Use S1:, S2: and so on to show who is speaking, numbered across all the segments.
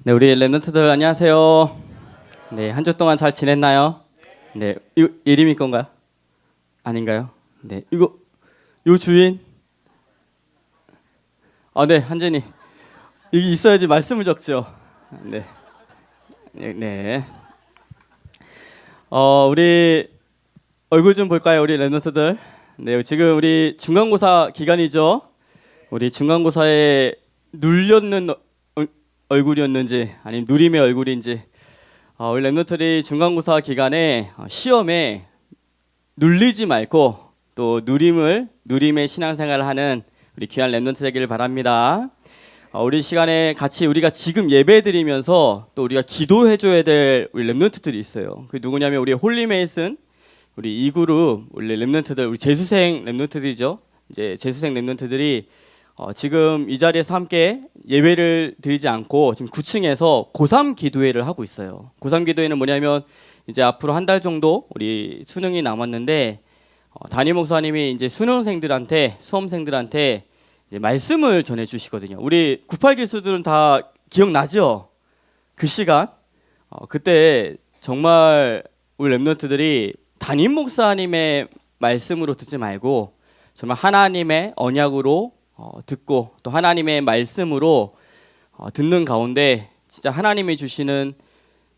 S1: 네, 우리 랩런트들 안녕하세요. 네, 한 주 동안 잘 지냈나요? 네, 이거 예림이 건가요? 아닌가요? 네, 이거 요 주인? 네, 한진이. 여기 있어야지 말씀을 적죠. 네, 네, 네. 우리 얼굴 좀 볼까요, 우리 랩런트들? 네, 지금 우리 중간고사 기간이죠. 우리 중간고사에 눌렸는 얼굴이었는지 아니면 누림의 얼굴인지 우리 랩런트들이 중간고사 기간에 시험에 눌리지 말고 또 누림의 신앙생활을 하는 우리 귀한 랩런트 되기를 바랍니다. 우리 시간에 같이 우리가 지금 예배 드리면서 또 우리가 기도해줘야 될 우리 랩런트들이 있어요. 그 누구냐면 우리 홀리메이슨 우리 이 그룹 우리 랩런트들 우리 재수생 랩런트들이죠. 이제 재수생 랩런트들이 지금 이 자리에서 함께 예배를 드리지 않고 지금 9층에서 고3 기도회를 하고 있어요. 고3 기도회는 뭐냐면 이제 앞으로 한 달 정도 우리 수능이 남았는데 담임 목사님이 이제 수험생들한테 이제 말씀을 전해 주시거든요. 우리 98 기수들은 다 기억나죠? 그 시간 그때 정말 우리 랩런트들이 담임 목사님의 말씀으로 듣지 말고 정말 하나님의 언약으로 듣고 또 하나님의 말씀으로 듣는 가운데 진짜 하나님이 주시는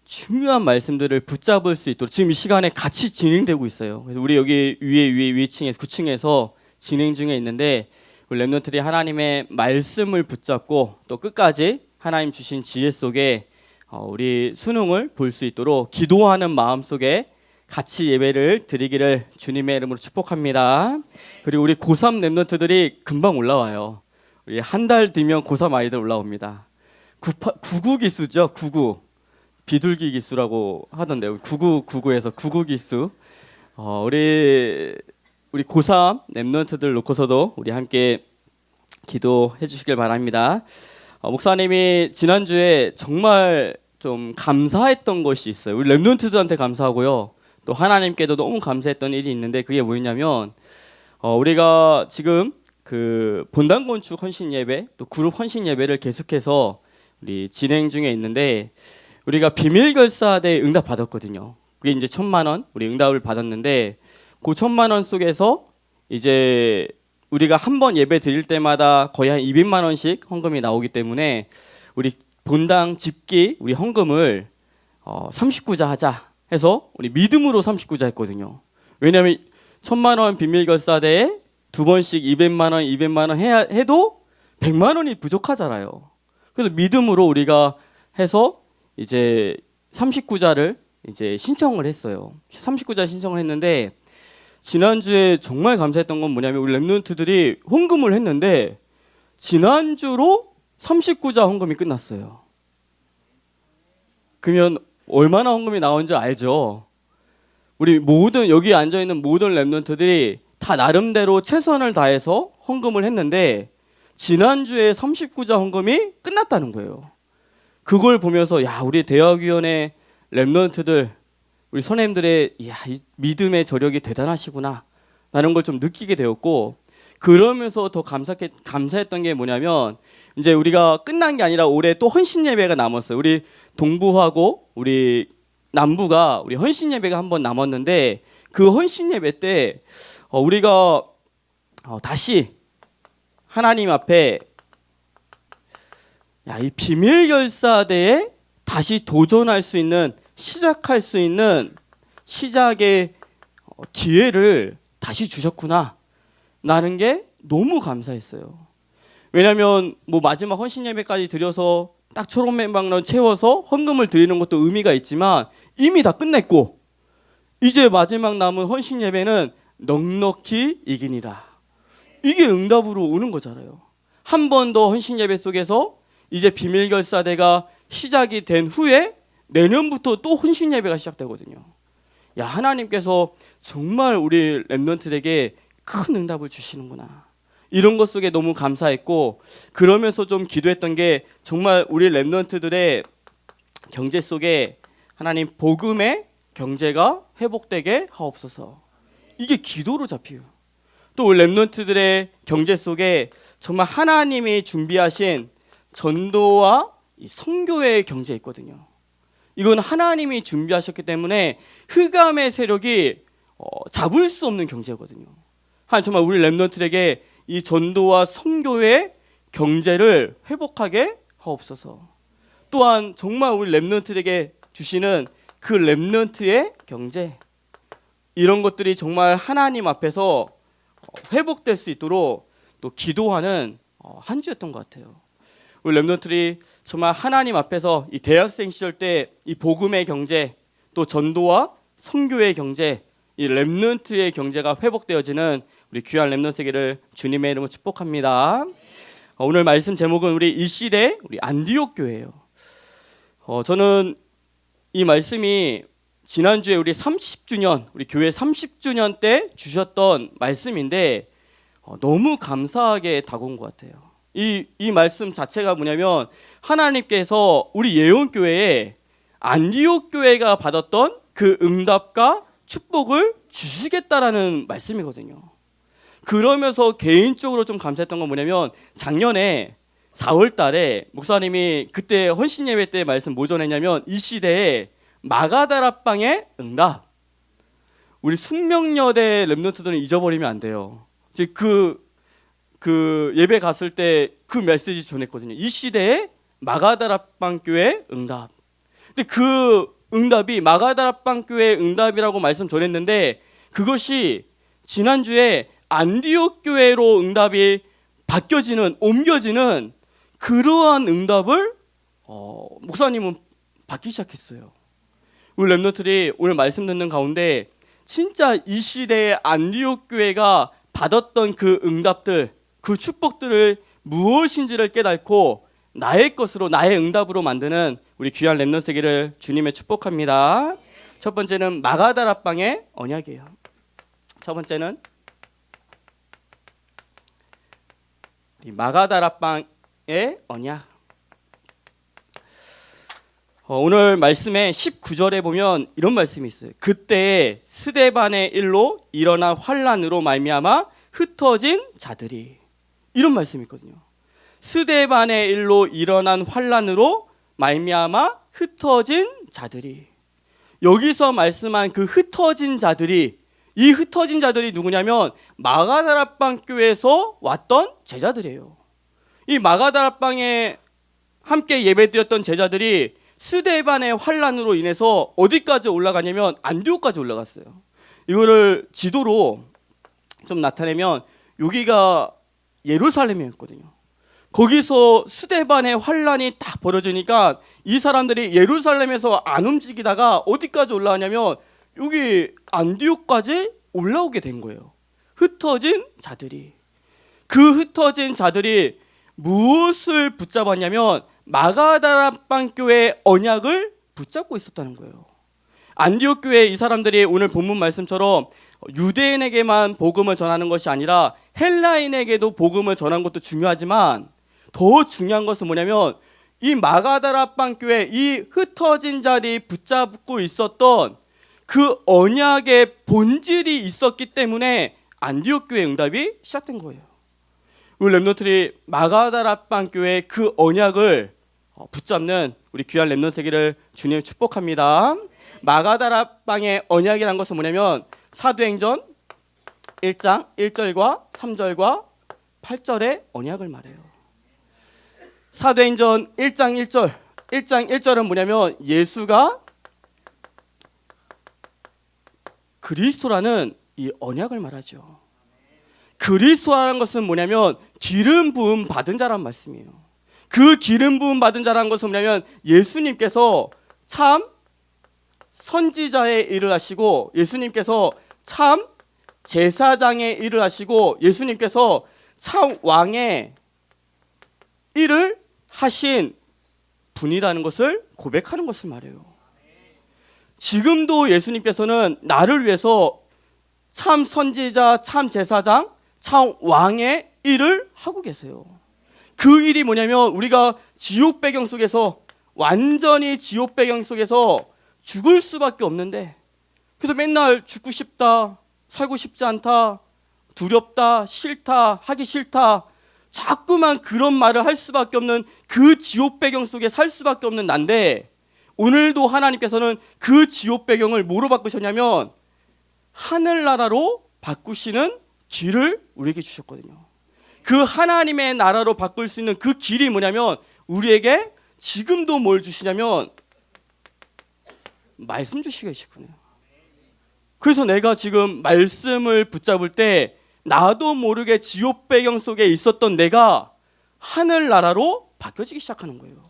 S1: 중요한 말씀들을 붙잡을 수 있도록 지금 이 시간에 같이 진행되고 있어요. 그래서 우리 여기 위층에서 9층에서 진행 중에 있는데 우리 랩런트들이 하나님의 말씀을 붙잡고 또 끝까지 하나님 주신 지혜 속에 우리 수능을 볼 수 있도록 기도하는 마음 속에 같이 예배를 드리기를 주님의 이름으로 축복합니다. 그리고 우리 고3 랩런트들이 금방 올라와요. 우리 한 달 뒤면 고3 아이들 올라옵니다. 99 기수죠. 99 비둘기 기수라고 하던데요. 99에서 99 기수. 우리 고3 랩런트들 놓고서도 우리 함께 기도해 주시길 바랍니다. 목사님이 지난주에 정말 좀 감사했던 것이 있어요. 우리 랩런트들한테 감사하고요. 또 하나님께도 너무 감사했던 일이 있는데 그게 뭐였냐면 우리가 지금 그 본당 건축 헌신 예배 또 그룹 헌신 예배를 계속해서 우리 진행 중에 있는데 우리가 비밀 결사대 응답 받았거든요. 그게 이제 1,000만 원 우리 응답을 받았는데 그 1,000만 원 속에서 이제 우리가 한 번 예배 드릴 때마다 거의 한 200만 원씩 헌금이 나오기 때문에 우리 본당 집기 우리 헌금을 39자 하자 해서 우리 믿음으로 39자 했거든요. 왜냐하면 1,000만 원 비밀 결사대에 두 번씩 200만 원, 200만 원 해도 100만 원이 부족하잖아요. 그래서 믿음으로 우리가 해서 이제 39자를 이제 신청을 했어요. 39자 신청을 했는데 지난주에 정말 감사했던 건 뭐냐면 우리 랩런트들이 헌금을 했는데 지난주로 39자 헌금이 끝났어요. 그러면 얼마나 헌금이 나온지 알죠? 우리 모든 여기 앉아있는 모든 랩런트들이 다 나름대로 최선을 다해서 헌금을 했는데 지난주에 39자 헌금이 끝났다는 거예요. 그걸 보면서 야 우리 대학위원회 랩런트들 우리 선생님들의 이 믿음의 저력이 대단하시구나 라는 걸 좀 느끼게 되었고 그러면서 더 감사했던 게 뭐냐면 이제 우리가 끝난 게 아니라 올해 또 헌신 예배가 남았어요. 우리 동부하고 우리 남부가 우리 헌신 예배가 한 번 남았는데 그 헌신 예배 때 우리가 다시 하나님 앞에 이 비밀 결사대에 다시 도전할 수 있는 시작할 수 있는 시작의 기회를 다시 주셨구나 라는 게 너무 감사했어요. 왜냐하면 뭐 마지막 헌신 예배까지 드려서 딱 초록 맨방론 채워서 헌금을 드리는 것도 의미가 있지만 이미 다 끝냈고 이제 마지막 남은 헌신 예배는 넉넉히 이기니라. 이게 응답으로 오는 거잖아요. 한 번 더 헌신 예배 속에서 이제 비밀 결사대가 시작이 된 후에 내년부터 또 헌신 예배가 시작되거든요. 야 하나님께서 정말 우리 랩런트에게 큰 응답을 주시는구나. 이런 것 속에 너무 감사했고 그러면서 좀 기도했던 게 정말 우리 랩런트들의 경제 속에 하나님 복음의 경제가 회복되게 하옵소서. 이게 기도로 잡혀요. 또 우리 랩런트들의 경제 속에 정말 하나님이 준비하신 전도와 이 성교의 경제에 있거든요. 이건 하나님이 준비하셨기 때문에 흑암의 세력이 잡을 수 없는 경제거든요. 하나님 정말 우리 렘넌트에게 이 전도와 성교의 경제를 회복하게 하옵소서. 또한 정말 우리 렘넌트에게 주시는 그 렘넌트의 경제, 이런 것들이 정말 하나님 앞에서 회복될 수 있도록 또 기도하는 한 주였던 것 같아요. 우리 렘넌트들이 정말 하나님 앞에서 이 대학생 시절 때 이 복음의 경제, 또 전도와 선교의 경제, 이 렘넌트의 경제가 회복되어지는 우리 귀한 렘넌트 세계를 주님의 이름으로 축복합니다. 오늘 말씀 제목은 우리 이 시대 우리 안디옥 교회예요. 저는 이 말씀이 지난주에 우리 30주년, 우리 교회 30주년 때 주셨던 말씀인데 너무 감사하게 다가온 것 같아요. 이 말씀 자체가 뭐냐면 하나님께서 우리 예언교회에 안디옥 교회가 받았던 그 응답과 축복을 주시겠다라는 말씀이거든요. 그러면서 개인적으로 좀 감사했던 건 뭐냐면 작년에 4월 달에 목사님이 그때 헌신 예배 때 말씀 뭐 전했냐면 이 시대에 마가다락방의 응답. 우리 숙명여대 렘넌트들은 잊어버리면 안 돼요. 그 예배 갔을 때 그 메시지 전했거든요. 이 시대에 마가다락방 교회 응답. 근데 그 응답이 마가다락방 교회 응답이라고 말씀 전했는데 그것이 지난주에 안디옥 교회로 응답이 바뀌어지는, 옮겨지는 그러한 응답을 목사님은 받기 시작했어요. 우리 렘넌트들이 오늘 말씀 듣는 가운데 진짜 이 시대의 안디옥 교회가 받았던 그 응답들, 그 축복들을 무엇인지를 깨닫고 나의 것으로, 나의 응답으로 만드는 우리 귀한 렘넌트 세계를 주님의 축복합니다. 첫 번째는 마가다락방의 언약이에요. 첫 번째는 마가다락방의 언약. 오늘 말씀의 19절에 보면 이런 말씀이 있어요. 그때 스데반의 일로 일어난 환란으로 말미암아 흩어진 자들이, 이런 말씀이 있거든요. 스데반의 일로 일어난 환란으로 말미암아 흩어진 자들이, 여기서 말씀한 그 흩어진 자들이, 이 흩어진 자들이 누구냐면 마가다락방 교회에서 왔던 제자들이에요. 이 마가다락방에 함께 예배드렸던 제자들이 스데반의 환란으로 인해서 어디까지 올라가냐면 안디옥까지 올라갔어요. 이거를 지도로 좀 나타내면 여기가 예루살렘이었거든요. 거기서 스데반의 환란이 딱 벌어지니까 이 사람들이 예루살렘에서 안 움직이다가 어디까지 올라가냐면 여기 안디옥까지 올라오게 된 거예요. 흩어진 자들이. 그 흩어진 자들이 무엇을 붙잡았냐면 마가다락방 교회의 언약을 붙잡고 있었다는 거예요. 안디옥 교회 이 사람들이 오늘 본문 말씀처럼 유대인에게만 복음을 전하는 것이 아니라 헬라인에게도 복음을 전하는 것도 중요하지만 더 중요한 것은 뭐냐면 이 마가다락방 교회, 이 흩어진 자들이 붙잡고 있었던 그 언약의 본질이 있었기 때문에 안디옥 교회 응답이 시작된 거예요. 우리 렘넌트들이 마가다락방 교회의 그 언약을 붙잡는 우리 귀한 렘넌트 세계를 주님 축복합니다. 마가다락방의 언약이라는 것은 뭐냐면 사도행전 1장 1절과 3절과 8절의 언약을 말해요. 사도행전 1장 1절은 뭐냐면 예수가 그리스도라는 이 언약을 말하죠. 그리스도라는 것은 뭐냐면 기름 부음 받은 자란 말씀이에요. 그 기름 부음 받은 자라는 것은 뭐냐면 예수님께서 참 선지자의 일을 하시고, 예수님께서 참 제사장의 일을 하시고, 예수님께서 참 왕의 일을 하신 분이라는 것을 고백하는 것을 말해요. 지금도 예수님께서는 나를 위해서 참 선지자, 참 제사장, 참 왕의 일을 하고 계세요. 그 일이 뭐냐면 우리가 지옥 배경 속에서, 완전히 지옥 배경 속에서 죽을 수밖에 없는데, 그래서 맨날 죽고 싶다, 살고 싶지 않다, 두렵다, 싫다, 하기 싫다, 자꾸만 그런 말을 할 수밖에 없는 그 지옥 배경 속에 살 수밖에 없는 난데, 오늘도 하나님께서는 그 지옥 배경을 뭐로 바꾸셨냐면 하늘나라로 바꾸시는 길을 우리에게 주셨거든요. 그 하나님의 나라로 바꿀 수 있는 그 길이 뭐냐면 우리에게 지금도 뭘 주시냐면 말씀 주시고 계시군요. 그래서 내가 지금 말씀을 붙잡을 때 나도 모르게 지옥 배경 속에 있었던 내가 하늘나라로 바뀌어지기 시작하는 거예요.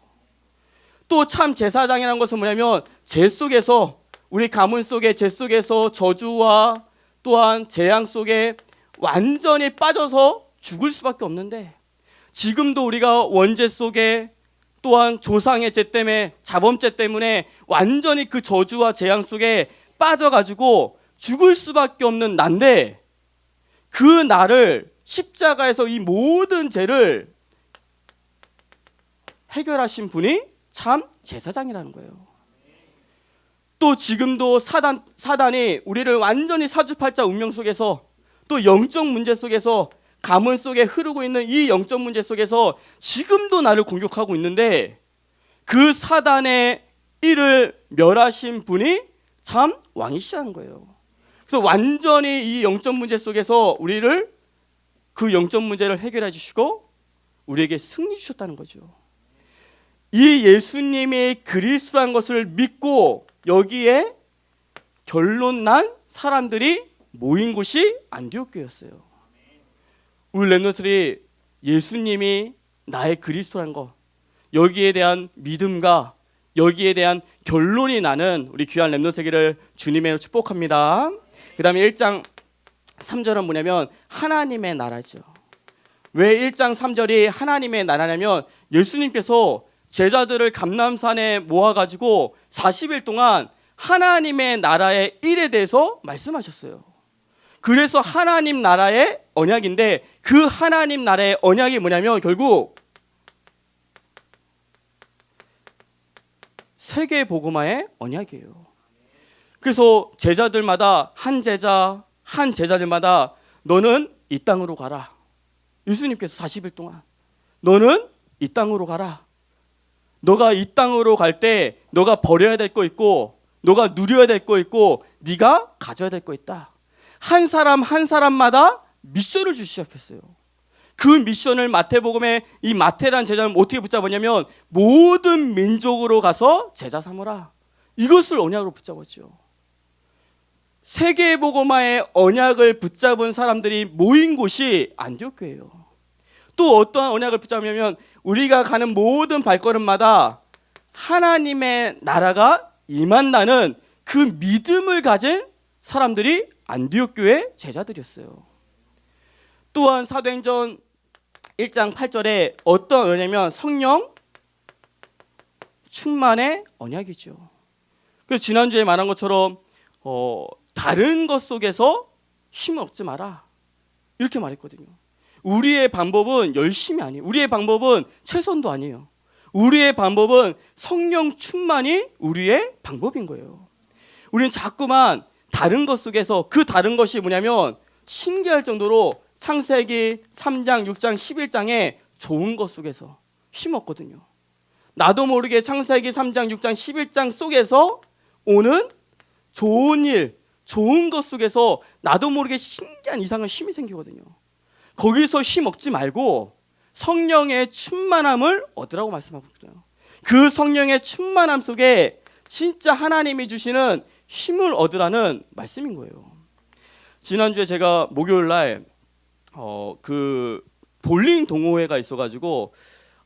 S1: 또 참 제사장이라는 것은 뭐냐면 제 속에서, 우리 가문 속에 제 속에서 저주와 또한 재앙 속에 완전히 빠져서 죽을 수밖에 없는데, 지금도 우리가 원죄 속에 또한 조상의 죄 때문에, 자범죄 때문에 완전히 그 저주와 재앙 속에 빠져가지고 죽을 수밖에 없는 난데, 그 나를 십자가에서 이 모든 죄를 해결하신 분이 참 제사장이라는 거예요. 또 지금도 사단이 우리를 완전히 사주팔자 운명 속에서, 또 영적 문제 속에서, 가문 속에 흐르고 있는 이 영적 문제 속에서 지금도 나를 공격하고 있는데, 그 사단의 일을 멸하신 분이 참 왕이시라는 거예요. 그래서 완전히 이 영적 문제 속에서 우리를, 그 영적 문제를 해결해 주시고 우리에게 승리 주셨다는 거죠. 이 예수님이 그리스도라는 것을 믿고 여기에 결론 난 사람들이 모인 곳이 안디옥 교회였어요. 우리 렘넌트들이 예수님이 나의 그리스도라는 것, 여기에 대한 믿음과 여기에 대한 결론이 나는 우리 귀한 렘넌트들을 주님의 축복합니다. 그 다음에 1장 3절은 뭐냐면 하나님의 나라죠. 왜 1장 3절이 하나님의 나라냐면 예수님께서 제자들을 감람산에 모아가지고 40일 동안 하나님의 나라의 일에 대해서 말씀하셨어요. 그래서 하나님 나라의 언약인데, 그 하나님 나라의 언약이 뭐냐면 결국 세계 복음화의 언약이에요. 그래서 제자들마다 한 제자들마다 너는 이 땅으로 가라. 예수님께서 40일 동안 너는 이 땅으로 가라. 너가 이 땅으로 갈 때 너가 버려야 될 거 있고, 너가 누려야 될 거 있고, 네가 가져야 될 거 있다. 한 사람 한 사람마다 미션을 주기 시작했어요. 그 미션을 마태복음에 이 마태란 제자는 어떻게 붙잡았냐면 모든 민족으로 가서 제자 삼으라. 이것을 언약으로 붙잡았죠. 세계 복음화의 언약을 붙잡은 사람들이 모인 곳이 안디옥 교회예요. 또 어떠한 언약을 붙잡냐면 우리가 가는 모든 발걸음마다 하나님의 나라가 임한다는 그 믿음을 가진 사람들이 안디옥 교회 제자들이었어요. 또한 사도행전 1장 8절에 어떤 언약이냐면 성령 충만의 언약이죠. 그래서 지난주에 말한 것처럼 다른 것 속에서 힘을 얻지 마라, 이렇게 말했거든요. 우리의 방법은 열심이 아니에요. 우리의 방법은 최선도 아니에요. 우리의 방법은 성령 충만이 우리의 방법인 거예요. 우리는 자꾸만 다른 것 속에서, 그 다른 것이 뭐냐면 신기할 정도로 창세기 3장, 6장, 11장에 좋은 것 속에서 힘없거든요. 나도 모르게 창세기 3장, 6장, 11장 속에서 오는 좋은 일, 좋은 것 속에서 나도 모르게 신기한 이상한 힘이 생기거든요. 거기서 힘 얻지 말고 성령의 충만함을 얻으라고 말씀하고 있어요. 그 성령의 충만함 속에 진짜 하나님이 주시는 힘을 얻으라는 말씀인 거예요. 지난주에 제가 목요일 날 그 볼링 동호회가 있어가지고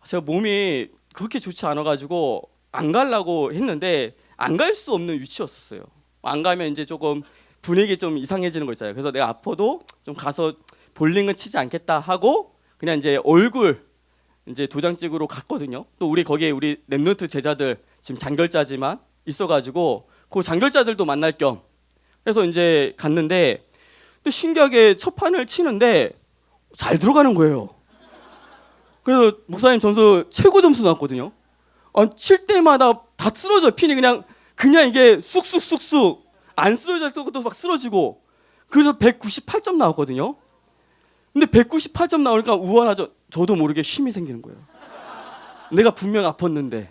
S1: 제가 몸이 그렇게 좋지 않아가지고 안 가려고 했는데 안 갈 수 없는 위치였었어요. 안 가면 이제 조금 분위기 좀 이상해지는 거 있잖아요. 그래서 내가 아파도 좀 가서 볼링은 치지 않겠다 하고 그냥 이제 얼굴 이제 도장 찍으러 갔거든요. 또 우리 거기에 우리 렘넌트 제자들 지금 장결자지만 있어가지고 그 장결자들도 만날 겸 해서 이제 갔는데, 또 신기하게 첫 판을 치는데 잘 들어가는 거예요. 그래서 목사님 점수 최고 점수 나왔거든요. 칠 때마다 다 쓰러져. 핀이 그냥 이게 쑥쑥쑥쑥 안 쓰러질 때도 막 쓰러지고. 그래서 198점 나왔거든요. 근데 198점 나오니까 우월하죠. 저도 모르게 힘이 생기는 거예요. 내가 분명 아팠는데,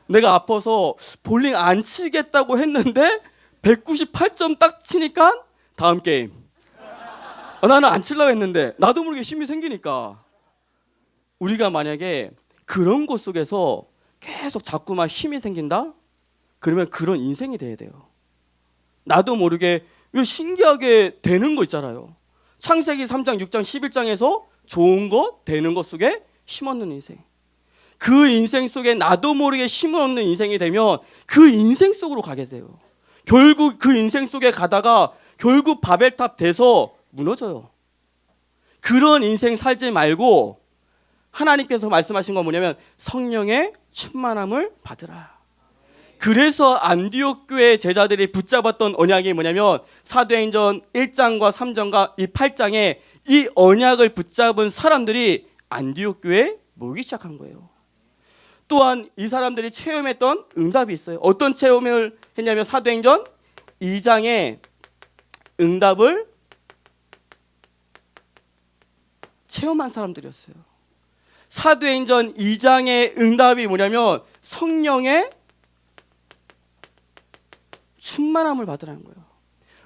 S1: 내가 아파서 볼링 안 치겠다고 했는데 198점 딱 치니까 다음 게임. 나는 안 치려고 했는데 나도 모르게 힘이 생기니까. 우리가 만약에 그런 것 속에서 계속 자꾸만 힘이 생긴다? 그러면 그런 인생이 돼야 돼요. 나도 모르게 왜 신기하게 되는 거 있잖아요. 창세기 3장, 6장, 11장에서 좋은 것, 되는 것 속에 힘없는 인생. 그 인생 속에 나도 모르게 힘없는 인생이 되면 그 인생 속으로 가게 돼요. 결국 그 인생 속에 가다가 결국 바벨탑 돼서 무너져요. 그런 인생 살지 말고 하나님께서 말씀하신 건 뭐냐면 성령의 충만함을 받으라. 그래서 안디옥 교회 제자들이 붙잡았던 언약이 뭐냐면 사도행전 1장과 3장과 이 8장에 이 언약을 붙잡은 사람들이 안디옥 교회에 모이기 시작한 거예요. 또한 이 사람들이 체험했던 응답이 있어요. 어떤 체험을 했냐면 사도행전 2장에 응답을 체험한 사람들이었어요. 사도행전 2장의 응답이 뭐냐면 성령의 충만함을 받으라는 거예요.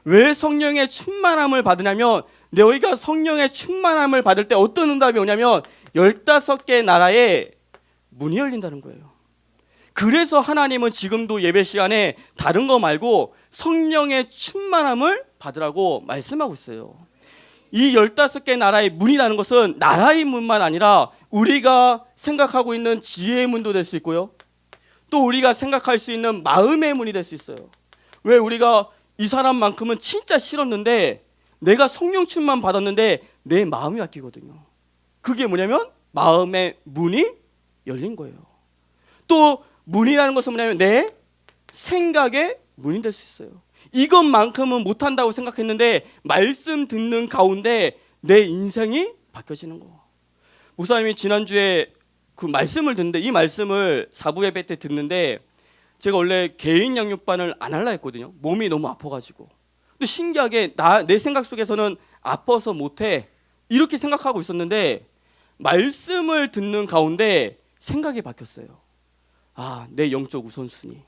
S1: 왜 성령의 충만함을 받으냐면 너희가 성령의 충만함을 받을 때 어떤 응답이 오냐면 15개 나라에 문이 열린다는 거예요. 그래서 하나님은 지금도 예배 시간에 다른 거 말고 성령의 충만함을 받으라고 말씀하고 있어요. 이 15개 나라의 문이라는 것은 나라의 문만 아니라 우리가 생각하고 있는 지혜의 문도 될 수 있고요. 또 우리가 생각할 수 있는 마음의 문이 될 수 있어요. 왜 우리가 이 사람만큼은 진짜 싫었는데 내가 성령 충만 받았는데 내 마음이 바뀌거든요. 그게 뭐냐면 마음의 문이 열린 거예요. 또 문이라는 것은 뭐냐면 내 생각의 문이 될 수 있어요. 이것만큼은 못한다고 생각했는데 말씀 듣는 가운데 내 인생이 바뀌어지는 거. 목사님이 지난주에 그 말씀을 듣는데 이 말씀을 사부 예배 때 듣는데 제가 원래 개인 양육반을 안 하려 했거든요. 몸이 너무 아파가지고. 근데 신기하게 내 생각 속에서는 아파서 못해 이렇게 생각하고 있었는데 말씀을 듣는 가운데 생각이 바뀌었어요. 내 영적 우선순위.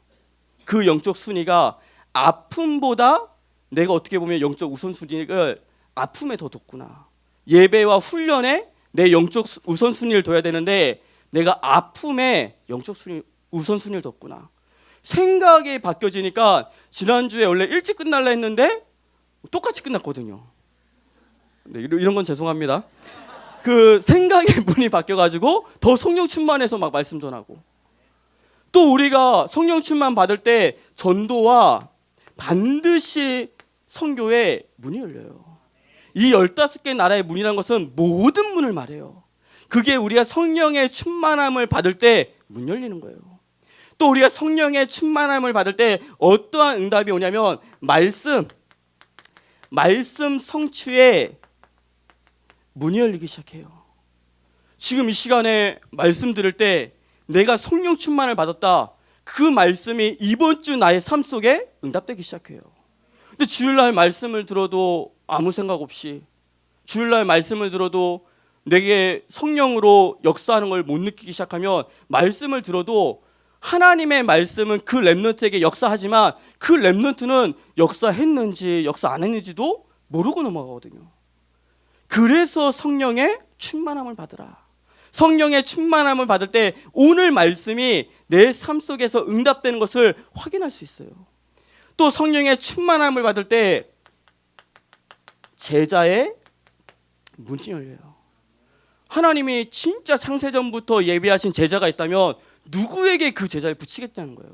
S1: 그 영적 순위가 아픔보다 내가 어떻게 보면 영적 우선순위를 아픔에 더 뒀구나. 예배와 훈련에 내 영적 우선순위를 둬야 되는데 내가 아픔에 영적 우선순위를 뒀구나. 생각이 바뀌어지니까 지난주에 원래 일찍 끝날라 했는데 똑같이 끝났거든요. 네, 이런 건 죄송합니다. 그 생각의 문이 바뀌어가지고 더 성령 충만해서 막 말씀 전하고 또 우리가 성령 충만 받을 때 전도와 반드시 선교의 문이 열려요. 이 15개 나라의 문이라는 것은 모든 문을 말해요. 그게 우리가 성령의 충만함을 받을 때 문 열리는 거예요. 또 우리가 성령의 충만함을 받을 때 어떠한 응답이 오냐면 말씀 성취의 문이 열리기 시작해요. 지금 이 시간에 말씀 들을 때 내가 성령 충만을 받았다. 그 말씀이 이번 주 나의 삶 속에 응답되기 시작해요. 근데 주일날 말씀을 들어도 아무 생각 없이 주일날 말씀을 들어도 내게 성령으로 역사하는 걸 못 느끼기 시작하면 말씀을 들어도 하나님의 말씀은 그 렘넌트에게 역사하지만 그 렘넌트는 역사했는지 역사 안 했는지도 모르고 넘어가거든요. 그래서 성령의 충만함을 받으라. 성령의 충만함을 받을 때 오늘 말씀이 내 삶 속에서 응답되는 것을 확인할 수 있어요. 또 성령의 충만함을 받을 때 제자의 문이 열려요. 하나님이 진짜 창세전부터 예비하신 제자가 있다면 누구에게 그 제자를 붙이겠다는 거예요.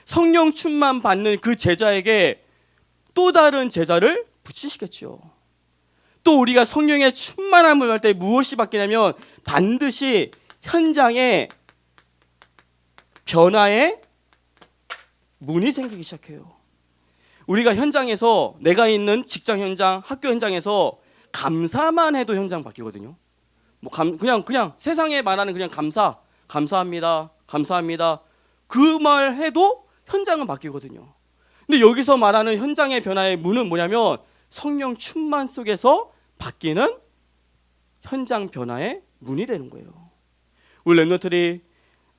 S1: 성령 충만 받는 그 제자에게 또 다른 제자를 붙이시겠죠. 또 우리가 성령의 충만함을 받을 때 무엇이 바뀌냐면 반드시 현장에 변화의 문이 생기기 시작해요. 우리가 현장에서 내가 있는 직장 현장, 학교 현장에서 감사만 해도 현장 바뀌거든요. 그냥 세상에 말하는 그냥 감사합니다. 그 말 해도 현장은 바뀌거든요. 근데 여기서 말하는 현장의 변화의 문은 뭐냐면 성령 충만 속에서 바뀌는 현장 변화의 문이 되는 거예요. 우리 렘넌트들이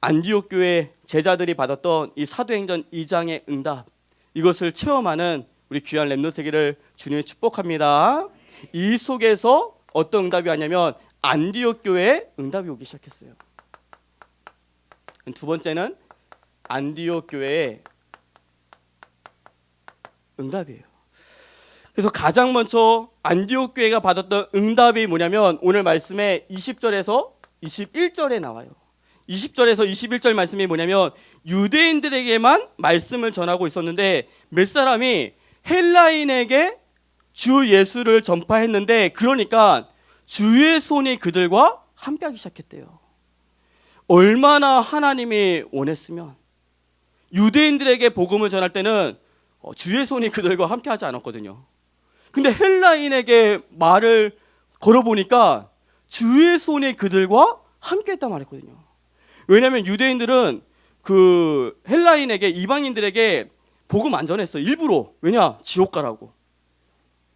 S1: 안디옥 교회 제자들이 받았던 이 사도행전 2장의 응답, 이것을 체험하는 우리 귀한 렘넌트 세계를 주님이 축복합니다. 이 속에서 어떤 응답이 왔냐면 안디옥 교회에 응답이 오기 시작했어요. 두 번째는 안디옥 교회의 응답이에요. 그래서 가장 먼저 안디옥 교회가 받았던 응답이 뭐냐면 오늘 말씀에 20절에서 21절에 나와요. 20절에서 21절 말씀이 뭐냐면 유대인들에게만 말씀을 전하고 있었는데 몇 사람이 헬라인에게 주 예수를 전파했는데, 그러니까 주의 손이 그들과 함께하기 시작했대요. 얼마나 하나님이 원했으면 유대인들에게 복음을 전할 때는 주의 손이 그들과 함께하지 않았거든요. 근데 헬라인에게 말을 걸어보니까 주의 손이 그들과 함께했단 말했거든요. 왜냐하면 유대인들은 그 헬라인에게, 이방인들에게 복음 안 전했어. 일부러. 왜냐? 지옥 가라고.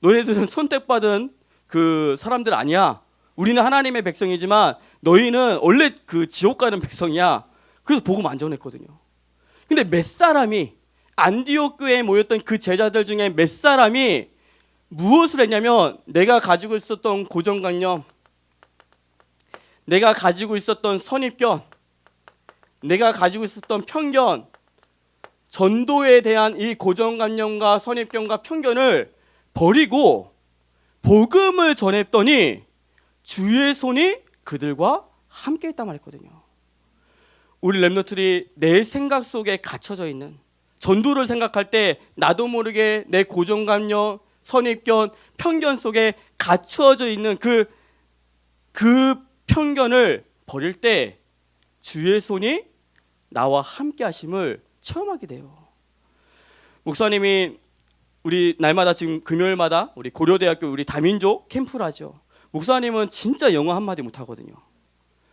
S1: 너희들은 선택받은 그 사람들 아니야. 우리는 하나님의 백성이지만 너희는 원래 그 지옥 가는 백성이야. 그래서 복음 안 전했거든요. 근데 몇 사람이, 안디옥 교회에 모였던 그 제자들 중에 몇 사람이 무엇을 했냐면 내가 가지고 있었던 고정관념, 내가 가지고 있었던 선입견, 내가 가지고 있었던 편견, 전도에 대한 이 고정관념과 선입견과 편견을 버리고 복음을 전했더니 주의 손이 그들과 함께 했단 말했거든요. 우리 렘넌트들이 내 생각 속에 갇혀져 있는, 전도를 생각할 때 나도 모르게 내 고정관념, 선입견, 편견 속에 갇혀져 있는 그 편견을 버릴 때 주의 손이 나와 함께 하심을 체험하게 돼요. 목사님이 우리 날마다 지금 금요일마다 우리 고려대학교 우리 다민족 캠프를 하죠. 목사님은 진짜 영어 한마디 못하거든요.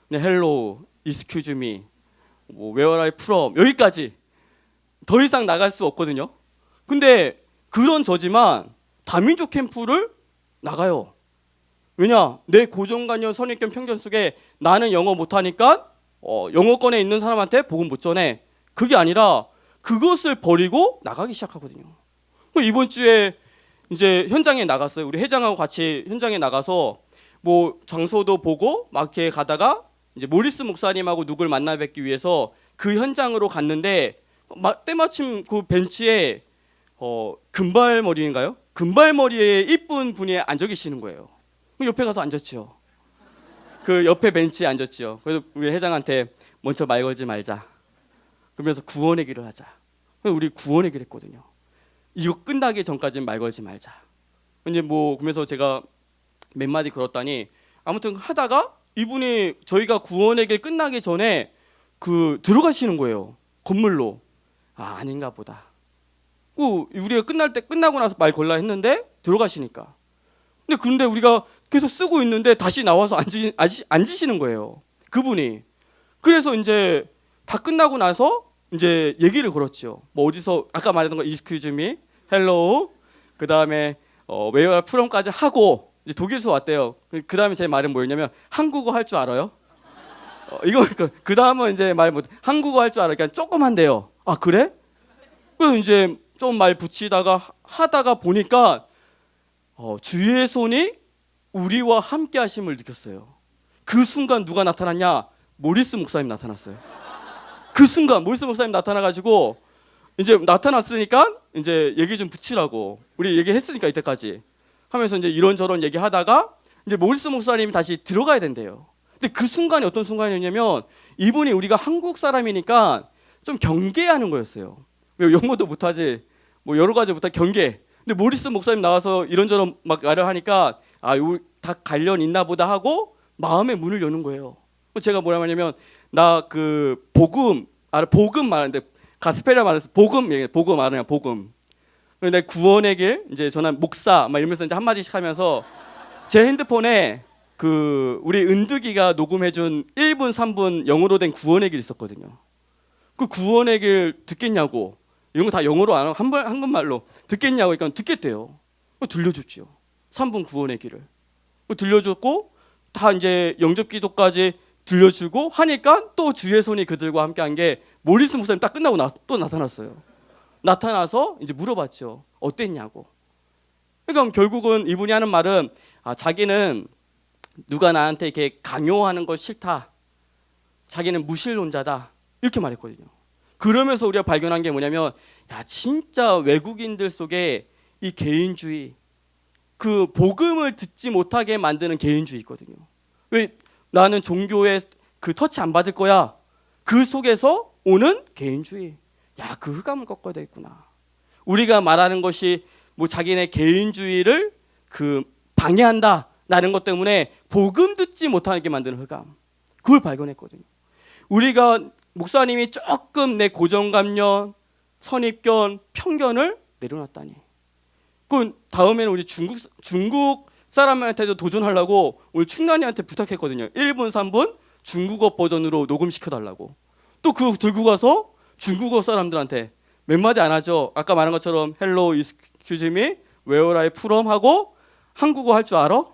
S1: 그냥 헬로우, 익스큐즈 미, 뭐 웨어 아이 프롬, 여기까지. 더 이상 나갈 수 없거든요. 근데 그런 저지만 다민족 캠프를 나가요. 왜냐? 내 고정관념, 선입견, 편견 속에 나는 영어 못하니까 영어권에 있는 사람한테 복음 못 전해. 그게 아니라 그것을 버리고 나가기 시작하거든요. 이번 주에 이제 현장에 나갔어요. 우리 회장하고 같이 현장에 나가서 뭐 장소도 보고 막 이렇게 가다가 이제 모리스 목사님하고 누굴 만나 뵙기 위해서 그 현장으로 갔는데 때마침 그 벤치에 금발머리인가요? 금발머리에 이쁜 분이 앉아 계시는 거예요. 옆에 가서 앉았죠. 그 옆에 벤치에 앉았죠. 그래서 우리 회장한테 먼저 말 걸지 말자. 그러면서 구원의 길을 하자. 우리 구원의 길 했거든요. 이거 끝나기 전까지는 말 걸지 말자. 이제 뭐 그러면서 제가 몇 마디 걸었다니, 아무튼 하다가 이분이 저희가 구원의 길 끝나기 전에 그 들어가시는 거예요. 건물로. 아닌가 보다. 우리가 끝나고 나서 말 걸라 했는데 들어가시니까. 근데 우리가 계속 쓰고 있는데 다시 나와서 앉으시는 거예요. 그분이. 그래서 이제 다 끝나고 나서 이제 얘기를 걸었죠. 뭐 어디서 아까 말했던 거 excuse me, hello, 그 다음에 where from까지 하고 이제 독일에서 왔대요. 그 다음에 제 말은 뭐였냐면 한국어 할 줄 알아요? 이거 그 다음은 이제 말 못, 한국어 할 줄 알아. 그냥 조금 한대요. 아 그래? 그래서 이제 좀 말 붙이다가 하다가 보니까 주의 손이 우리와 함께 하심을 느꼈어요. 그 순간 누가 나타났냐? 모리스 목사님 나타났어요. 그 순간 모리스 목사님 나타나가지고 이제 나타났으니까 이제 얘기 좀 붙이라고 우리 얘기했으니까 이때까지 하면서 이제 이런저런 얘기하다가 이제 모리스 목사님이 다시 들어가야 된대요. 근데 그 순간이 어떤 순간이었냐면 이분이 우리가 한국 사람이니까 좀 경계하는 거였어요. 왜 영어도 못하지, 뭐 여러 가지 못하 경계. 근데 모리스 목사님 나와서 이런저런 막 말을 하니까 요 다 관련 있나 보다 하고 마음의 문을 여는 거예요. 제가 뭐라 하냐면 나 그 복음 말하는데 가스펠이라 말해서 복음 말하냐 복음. 근데 구원의 길 이제 저는 목사 막 이러면서 이제 한 마디씩 하면서 제 핸드폰에 그 우리 은득이가 녹음해준 1분 3분 영어로 된 구원의 길 있었거든요. 그 구원의 길 듣겠냐고, 이런 거 다 영어로 안 하고 한국말로 듣겠냐고, 그러니까 듣겠대요. 들려줬죠. 3분 구원의 길을 들려줬고 다 이제 영접 기도까지 들려주고 하니까 또 주의 손이 그들과 함께한 게 모리스 목사님 딱 끝나고 또 나타났어요. 나타나서 이제 물어봤죠. 어땠냐고. 그러니까 결국은 이분이 하는 말은 자기는 누가 나한테 이렇게 강요하는 거 싫다. 자기는 무신론자다. 이렇게 말했거든요. 그러면서 우리가 발견한 게 뭐냐면 진짜 외국인들 속에 이 개인주의, 그 복음을 듣지 못하게 만드는 개인주의 있거든요. 왜 나는 종교에 그 터치 안 받을 거야. 그 속에서 오는 개인주의. 그 흑암을 꺾어야 되겠구나. 우리가 말하는 것이 뭐 자기네 개인주의를 그 방해한다라는 것 때문에 복음 듣지 못하게 만드는 흑암. 그걸 발견했거든요. 우리가 목사님이 조금 내 고정관념, 선입견, 편견을 내려놨다니. 그럼 다음에는 우리 중국 사람한테도 도전하려고 오늘 충난이한테 부탁했거든요. 1분, 3분 중국어 버전으로 녹음시켜달라고. 또 그거 들고 가서 중국어 사람들한테 몇 마디 안 하죠. 아까 말한 것처럼 Hello, excuse me, where are I from 하고 한국어 할 줄 알아?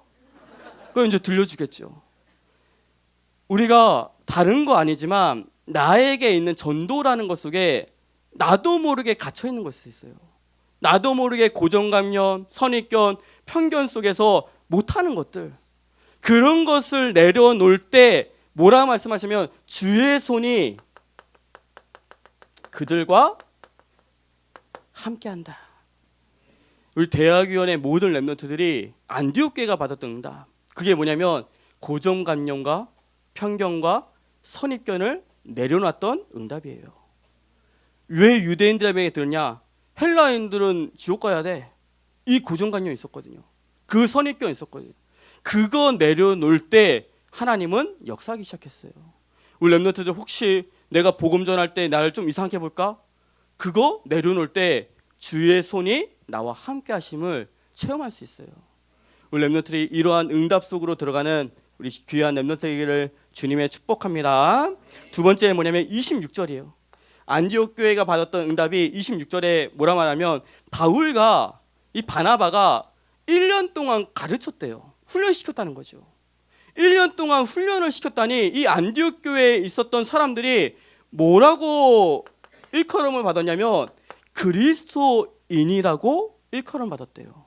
S1: 그럼 이제 들려주겠죠. 우리가 다른 거 아니지만 나에게 있는 전도라는 것 속에 나도 모르게 갇혀 있는 것이 있어요. 나도 모르게 고정관념, 선입견, 편견 속에서 못하는 것들, 그런 것을 내려놓을 때 뭐라 말씀하시면 주의 손이 그들과 함께한다. 우리 대학위원회 모든 랩런트들이 안디옥 교회가 받았던 응답, 그게 뭐냐면 고정관념과 편견과 선입견을 내려놨던 응답이에요. 왜 유대인들에게 들었냐? 헬라인들은 지옥 가야 돼. 이 고정관념이 있었거든요. 그 선입견이 있었거든요. 그거 내려놓을 때 하나님은 역사하기 시작했어요. 우리 랩런트들 혹시 내가 복음 전할 때 나를 좀 이상하게 볼까? 그거 내려놓을 때 주의 손이 나와 함께 하심을 체험할 수 있어요. 우리 랩런트들이 이러한 응답 속으로 들어가는 우리 귀한 랩런트들을 주님의 축복합니다. 두 번째 뭐냐면 26절이에요. 안디옥 교회가 받았던 응답이 26절에 뭐라 말하면 바울과 이 바나바가 1년 동안 가르쳤대요. 훈련시켰다는 거죠. 1년 동안 훈련을 시켰다니 이 안디옥 교회에 있었던 사람들이 뭐라고 일컬음을 받았냐면 그리스도인이라고 일컬음 받았대요.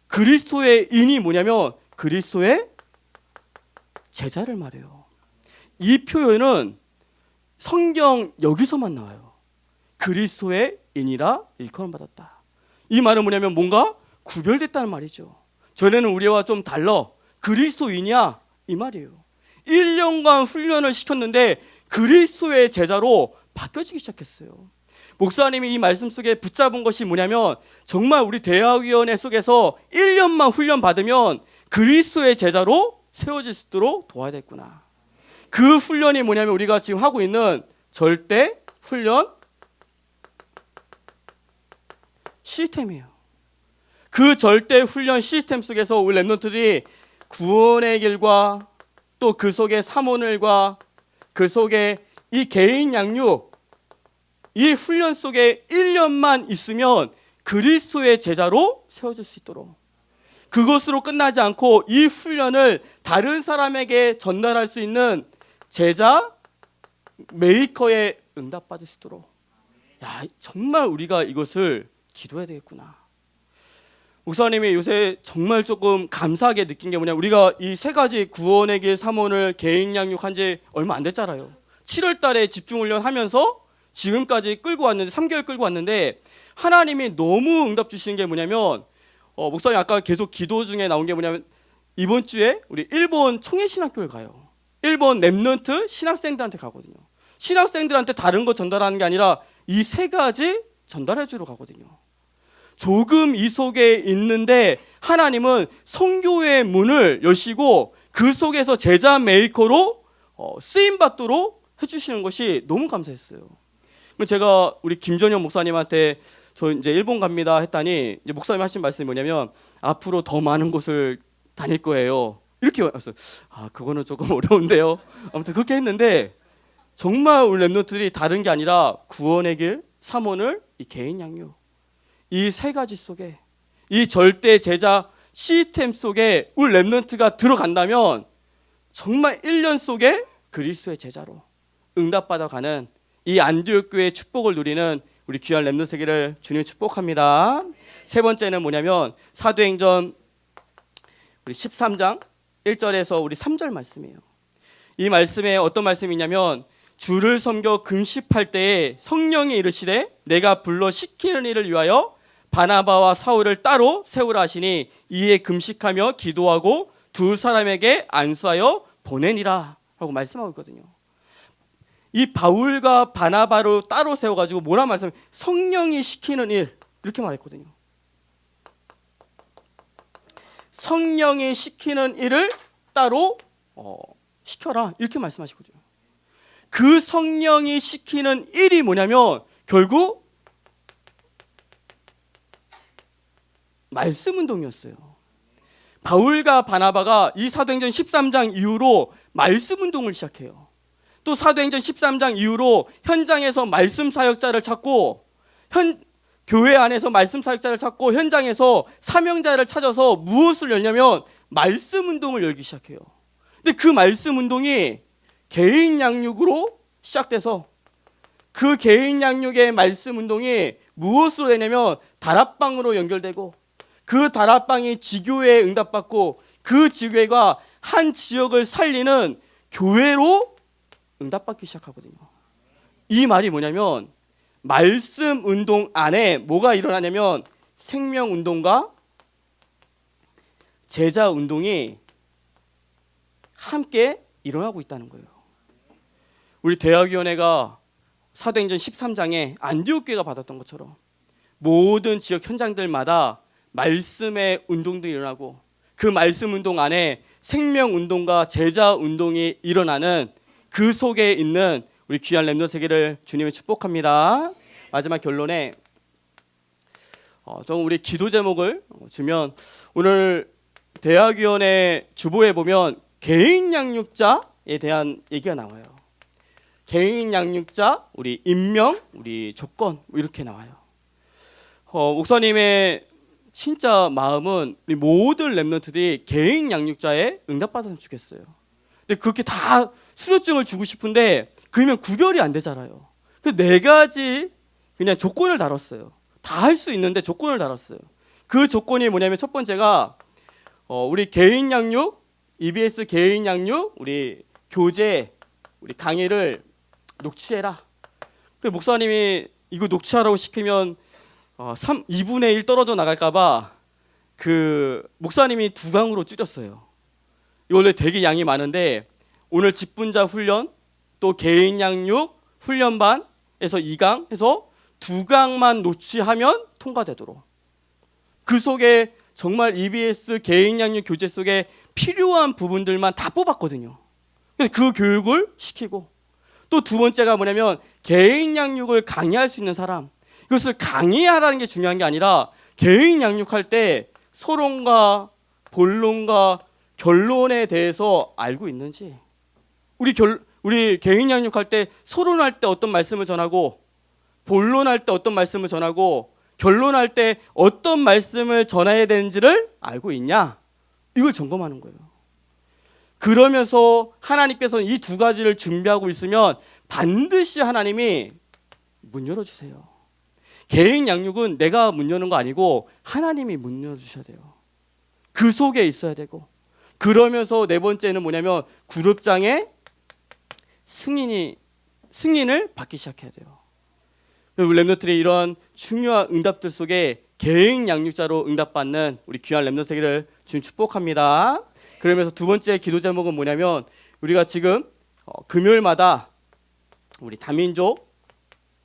S1: 그리스도의 인이 뭐냐면 그리스도의 제자를 말해요. 이 표현은 성경 여기서만 나와요. 그리스도의 인이라 일컬음 받았다. 이 말은 뭐냐면 뭔가 구별됐다는 말이죠. 전에는 우리와 좀 달라. 그리스도인이야 이 말이에요. 1년간 훈련을 시켰는데 그리스도의 제자로 바뀌어지기 시작했어요. 목사님이 이 말씀 속에 붙잡은 것이 뭐냐면 정말 우리 대학위원회 속에서 1년만 훈련 받으면 그리스도의 제자로 세워질 수 있도록 도와야겠구나. 그 훈련이 뭐냐면 우리가 지금 하고 있는 절대 훈련 시스템이에요. 그 절대 훈련 시스템 속에서 우리 랩런트들이 구원의 길과 또 그 속에 사모늘과 그 속에 이 개인 양육, 이 훈련 속에 1년만 있으면 그리스도의 제자로 세워질 수 있도록, 그것으로 끝나지 않고 이 훈련을 다른 사람에게 전달할 수 있는 제자 메이커의 응답받을 수 있도록, 정말 우리가 이것을 기도해야 되겠구나. 목사님이 요새 정말 조금 감사하게 느낀 게 뭐냐, 우리가 이 세 가지 구원의 길, 사모늘, 개인 양육한 지 얼마 안 됐잖아요. 7월 달에 집중훈련 하면서 지금까지 끌고 왔는데 3개월 끌고 왔는데 하나님이 너무 응답 주시는 게 뭐냐면 목사님 아까 계속 기도 중에 나온 게 뭐냐면 이번 주에 우리 일본 총회신학교를 가요. 일본 랩런트 신학생들한테 가거든요. 신학생들한테 다른 거 전달하는 게 아니라 이 세 가지 전달해 주러 가거든요. 조금 이 속에 있는데 하나님은 선교의 문을 여시고 그 속에서 제자 메이커로 쓰임 받도록 해주시는 것이 너무 감사했어요. 제가 우리 김전현 목사님한테 저 이제 일본 갑니다 했더니 이제 목사님 하신 말씀이 뭐냐면 앞으로 더 많은 곳을 다닐 거예요. 이렇게 왔어요. 그거는 조금 어려운데요. 아무튼 그렇게 했는데 정말 우리 랩런트들이 다른 게 아니라 구원의 길, 사모늘, 이 개인 양육, 이 세 가지 속에 이 절대 제자 시스템 속에 우리 랩런트가 들어간다면 정말 1년 속에 그리스도의 제자로 응답받아가는 이 안디옥 교회의 축복을 누리는 우리 귀한 렘넌트 세계를 주님이 축복합니다. 세 번째는 뭐냐면 사도행전 우리 13장 1절에서 우리 3절 말씀이에요. 이 말씀에 어떤 말씀이냐면 주를 섬겨 금식할 때에 성령이 이르시되 내가 불러 시키는 일을 위하여 바나바와 사울을 따로 세우라 하시니 이에 금식하며 기도하고 두 사람에게 안수하여 보내니라 라고 말씀하고 있거든요. 이 바울과 바나바로 따로 세워가지고 뭐라 말씀? 성령이 시키는 일 이렇게 말했거든요. 성령이 시키는 일을 따로 시켜라 이렇게 말씀하시거든요. 그 성령이 시키는 일이 뭐냐면 결국 말씀 운동이었어요. 바울과 바나바가 이 사도행전 13장 이후로 말씀 운동을 시작해요. 또 사도행전 13장 이후로 현장에서 말씀 사역자를 찾고 교회 안에서 말씀 사역자를 찾고 현장에서 사명자를 찾아서 무엇을 열냐면 말씀 운동을 열기 시작해요. 근데 그 말씀 운동이 개인 양육으로 시작돼서 그 개인 양육의 말씀 운동이 무엇으로 되냐면 다락방으로 연결되고 그 다락방이 지교회에 응답받고 그 지교회가 한 지역을 살리는 교회로 응답받기 시작하거든요. 이 말이 뭐냐면 말씀 운동 안에 뭐가 일어나냐면 생명 운동과 제자 운동이 함께 일어나고 있다는 거예요. 우리 대학위원회가 사도행전 13장에 안디옥 교회가 받았던 것처럼 모든 지역 현장들마다 말씀의 운동도 일어나고 그 말씀 운동 안에 생명 운동과 제자 운동이 일어나는 그 속에 있는 우리 귀한 렘넌트 세계를 주님이 축복합니다. 마지막 결론에 좀 우리 기도 제목을 주면 오늘 대학위원회 주보에 보면 개인 양육자에 대한 얘기가 나와요. 개인 양육자, 우리 임명, 우리 조건 이렇게 나와요. 목사님의 진짜 마음은 우리 모든 렘넌트들이 개인 양육자에 응답받았으면 좋겠어요. 근데 그렇게 다 수료증을 주고 싶은데 그러면 구별이 안 되잖아요. 그 네 가지 그냥 조건을 달았어요. 다 할 수 있는데 조건을 달았어요. 그 조건이 뭐냐면 첫 번째가 우리 개인 양육, EBS 개인 양육, 우리 교재, 우리 강의를 녹취해라. 그 목사님이 이거 녹취하라고 시키면 2분의 1 떨어져 나갈까봐 그 목사님이 2강으로 줄였어요. 이거 원래 되게 양이 많은데 오늘 직분자 훈련 또 개인 양육 훈련반에서 2강 해서 2강만 녹취하면 통과되도록 그 속에 정말 EBS 개인 양육 교재 속에 필요한 부분들만 다 뽑았거든요. 그래서 그 교육을 시키고 또 두 번째가 뭐냐면 개인 양육을 강의할 수 있는 사람 이것을 강의하라는 게 중요한 게 아니라 개인 양육할 때 서론과 본론과 결론에 대해서 알고 있는지 우리 개인 양육할 때 서론할 때 어떤 말씀을 전하고 본론할 때 어떤 말씀을 전하고 결론할 때 어떤 말씀을 전해야 되는지를 알고 있냐 이걸 점검하는 거예요. 그러면서 하나님께서는 이 두 가지를 준비하고 있으면 반드시 하나님이 문 열어주세요. 개인 양육은 내가 문 여는 거 아니고 하나님이 문 열어주셔야 돼요. 그 속에 있어야 되고 그러면서 네 번째는 뭐냐면 그룹장에 승인을 받기 시작해야 돼요. 우리 렘넌트들이 이런 중요한 응답들 속에 개인 양육자로 응답받는 우리 귀한 렘넌트 세계를 주님 축복합니다. 그러면서 두 번째 기도 제목은 뭐냐면 우리가 지금 금요일마다 우리 다민족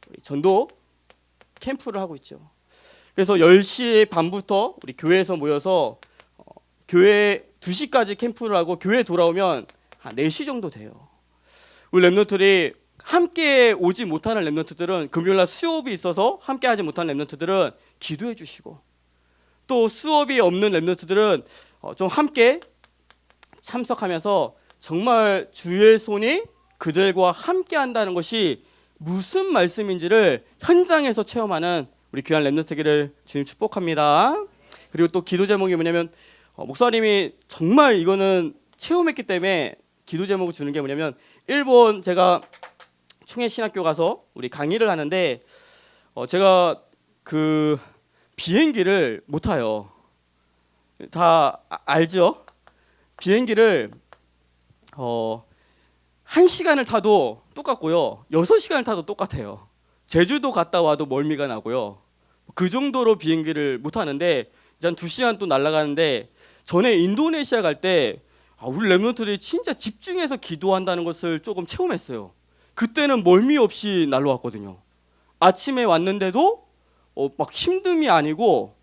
S1: 우리 전도 캠프를 하고 있죠. 그래서 10시 반부터 우리 교회에서 모여서 교회 2시까지 캠프를 하고 교회 돌아오면 한 4시 정도 돼요. 우리 렘넌트들이 함께 오지 못하는 렘넌트들은 금요일날 수업이 있어서 함께 하지 못하는 렘넌트들은 기도해 주시고 또 수업이 없는 렘넌트들은 좀 함께 참석하면서 정말 주의 손이 그들과 함께 한다는 것이 무슨 말씀인지를 현장에서 체험하는 우리 귀한 렘넌트기를 주님 축복합니다. 그리고 또 기도 제목이 뭐냐면 목사님이 정말 이거는 체험했기 때문에 기도 제목을 주는 게 뭐냐면 일본 제가 총회신학교 가서 우리 강의를 하는데 제가 그 비행기를 못 타요. 다 알죠? 비행기를 1시간을 타도 똑같고요. 6시간을 타도 똑같아요. 제주도 갔다 와도 멀미가 나고요. 그 정도로 비행기를 못 타는데 이제 한 2시간 또 날아가는데 전에 인도네시아 갈 때 우리 랩런트들이 진짜 집중해서 기도한다는 것을 조금 체험했어요. 그때는 멀미 없이 날아왔거든요. 아침에 왔는데도 막 힘듦이 아니고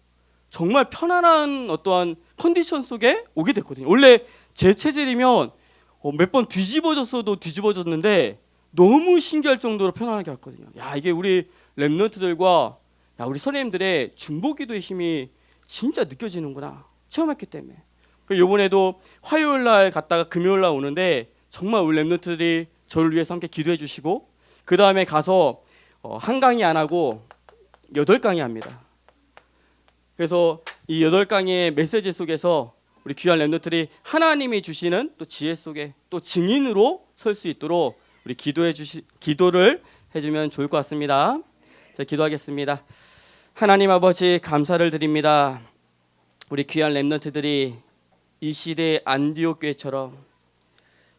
S1: 정말 편안한 어떠한 컨디션 속에 오게 됐거든요. 원래 제 체질이면 몇 번 뒤집어졌어도 뒤집어졌는데 너무 신기할 정도로 편안하게 왔거든요. 야, 이게 우리 랩런트들과 우리 선생님들의 중보기도의 힘이 진짜 느껴지는구나 체험했기 때문에. 이번에도 화요일 날 갔다가 금요일 날 오는데 정말 우리 랩런트들이 저를 위해서 함께 기도해 주시고 그 다음에 가서 한 강의 안 하고 8강의 합니다. 그래서 이 8강의 메시지 속에서 우리 귀한 랩런트들이 하나님이 주시는 또 지혜 속에 또 증인으로 설 수 있도록 우리 기도를 해주면 좋을 것 같습니다. 자, 기도하겠습니다. 하나님 아버지 감사를 드립니다. 우리 귀한 랩런트들이 이 시대의 안디옥 교회처럼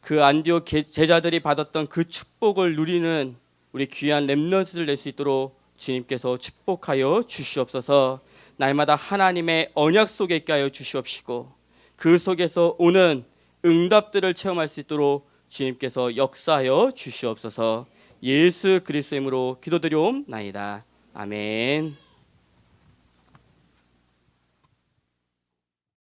S1: 그 안디옥 제자들이 받았던 그 축복을 누리는 우리 귀한 랩런트들 낼 수 있도록 주님께서 축복하여 주시옵소서. 날마다 하나님의 언약 속에 있게 하여 주시옵시고 그 속에서 오는 응답들을 체험할 수 있도록 주님께서 역사하여 주시옵소서. 예수 그리스도의 이름으로 기도드리옵나이다. 아멘.